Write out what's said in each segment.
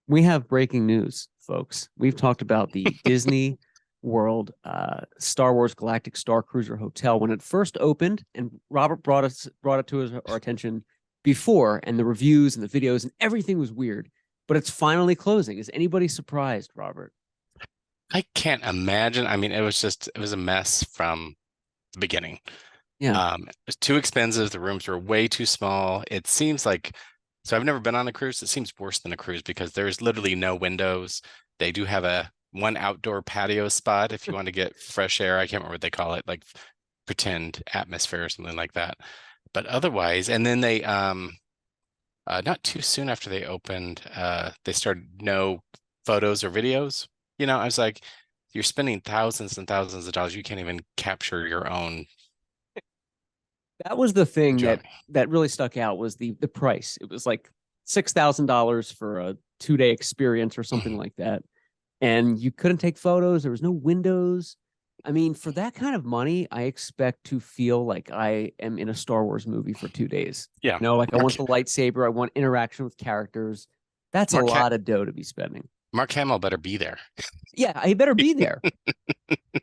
We have breaking news, folks. We've talked about the Disney World Star Wars Galactic Starcruiser Hotel when it first opened, and Robert brought it to our attention before, and the reviews and the videos and everything was weird. But it's finally closing. Is anybody surprised, Robert? I can't imagine. I mean, it was a mess from the beginning. Yeah. It was too expensive. The rooms were way too small. It seems like, so I've never been on a cruise. It seems worse than a cruise because there's literally no windows. They do have a one outdoor patio spot if you want to get fresh air. I can't remember what they call it, like pretend atmosphere or something like that. But otherwise, and then they not too soon after they opened, they started no photos or videos. I was like, you're spending thousands and thousands of dollars. You can't even capture your own That was the thing enjoy. that really stuck out was the price. It was like $6,000 for a 2-day experience or something like that. And you couldn't take photos. There was no windows. I mean, for that kind of money, I expect to feel like I am in a Star Wars movie for 2 days. Yeah. Like I Mark want the lightsaber, I want interaction with characters. That's a Mark lot of dough to be spending. Mark Hamill better be there. Yeah, I better be there.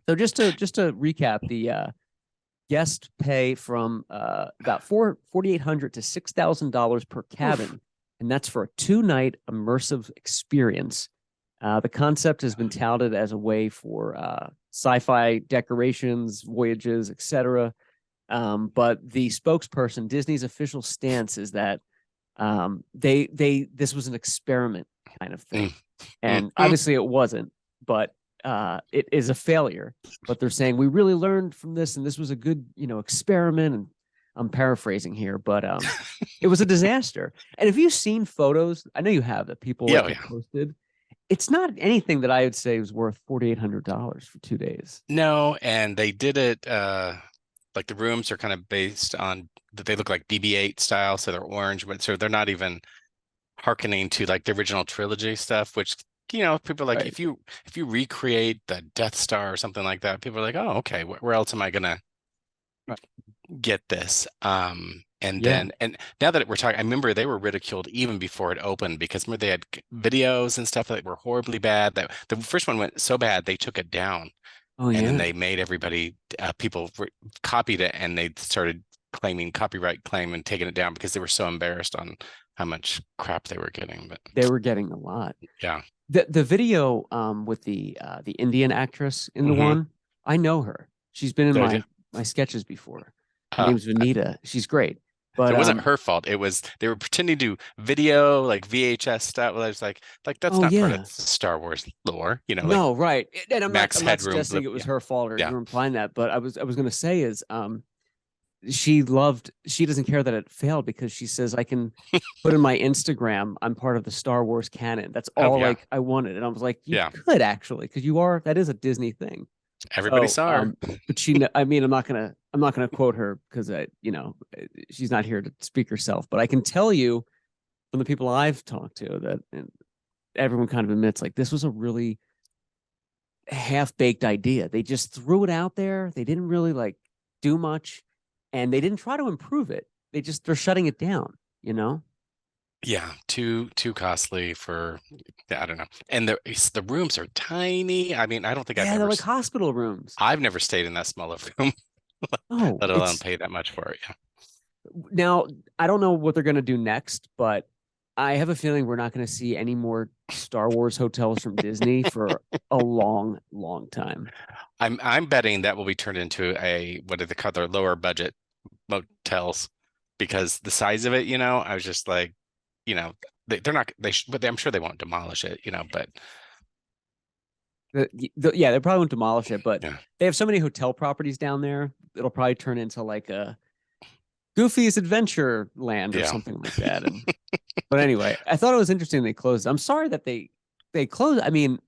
So just to recap, the guest pay from about 4,800 to $6,000 per cabin, Oof. and that's for a 2-night immersive experience. The concept has been touted as a way for sci-fi decorations, voyages, etc. But the spokesperson, Disney's official stance is that they this was an experiment kind of thing, and Mm. obviously it wasn't, but it is a failure. But they're saying we really learned from this, and this was a good experiment. And I'm paraphrasing here, but it was a disaster. And have you seen photos? I know you have that people Yeah, like oh, have yeah. posted. It's not anything that I would say was worth $4,800 for 2 days. No, and they did it like the rooms are kind of based on that they look like BB-8 style, so they're orange, but so they're not even hearkening to like the original trilogy stuff, which people are like Right. if you recreate the Death Star or something like that, people are like, oh, okay, where else am I gonna Right. get this? And Yeah. then and now that we're talking, I remember they were ridiculed even before it opened because remember they had videos and stuff that were horribly bad. That the first one went so bad they took it down, Oh and then yeah. they made everybody people copied it and they started claiming copyright claim and taking it down because they were so embarrassed on how much crap they were getting. But They were getting a lot. yeah. The video with the Indian actress in the Hmm. one, I know her. She's been in So yeah. my sketches before. Her Uh, name's Vanita. She's great. But it wasn't her fault. It was they were pretending to video like VHS stuff. Well, I was like that's oh not part of yeah. Star Wars lore, like No, right. And Max I'm not Headroom suggesting blip. it was Yeah, her fault or yeah. you're implying that, but I was gonna say is she doesn't care that it failed because she says I can put in my Instagram I'm part of the Star Wars canon. That's Oh all yeah, like I wanted. And I was like, you yeah. could actually, because that is a Disney thing. Everybody So, saw her. but I mean, I'm not gonna quote her because she's not here to speak herself. But I can tell you from the people I've talked to that and everyone kind of admits like this was a really half baked idea. They just threw it out there. They didn't really like do much, and they didn't try to improve it. They're shutting it down. You know? Yeah, too costly for. Yeah, I don't know. And the rooms are tiny. I mean, I don't think Yeah, they're like hospital rooms. I've never stayed in that small of a room, Oh, let alone it's pay that much for it. Yeah. now I don't know what they're gonna do next, but I have a feeling we're not going to see any more Star Wars hotels from Disney for a long, long time. I'm betting that will be turned into a what do they call their lower budget motels because the size of it, I was just like, you know, they're not but I'm sure they won't demolish it, but Yeah, they probably won't demolish it, but yeah, they have so many hotel properties down there. It'll probably turn into like a Goofy's Adventure Land or yeah, something like that. And but anyway, I thought it was interesting they closed. I'm sorry that they closed. I mean,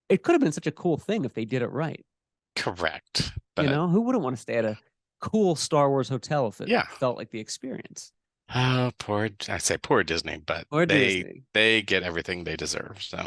it could have been such a cool thing if they did it right. correct. But Who wouldn't want to stay at a cool Star Wars hotel if it yeah, felt like the experience? oh, I say poor Disney, but Or they Disney. they get everything they deserve. So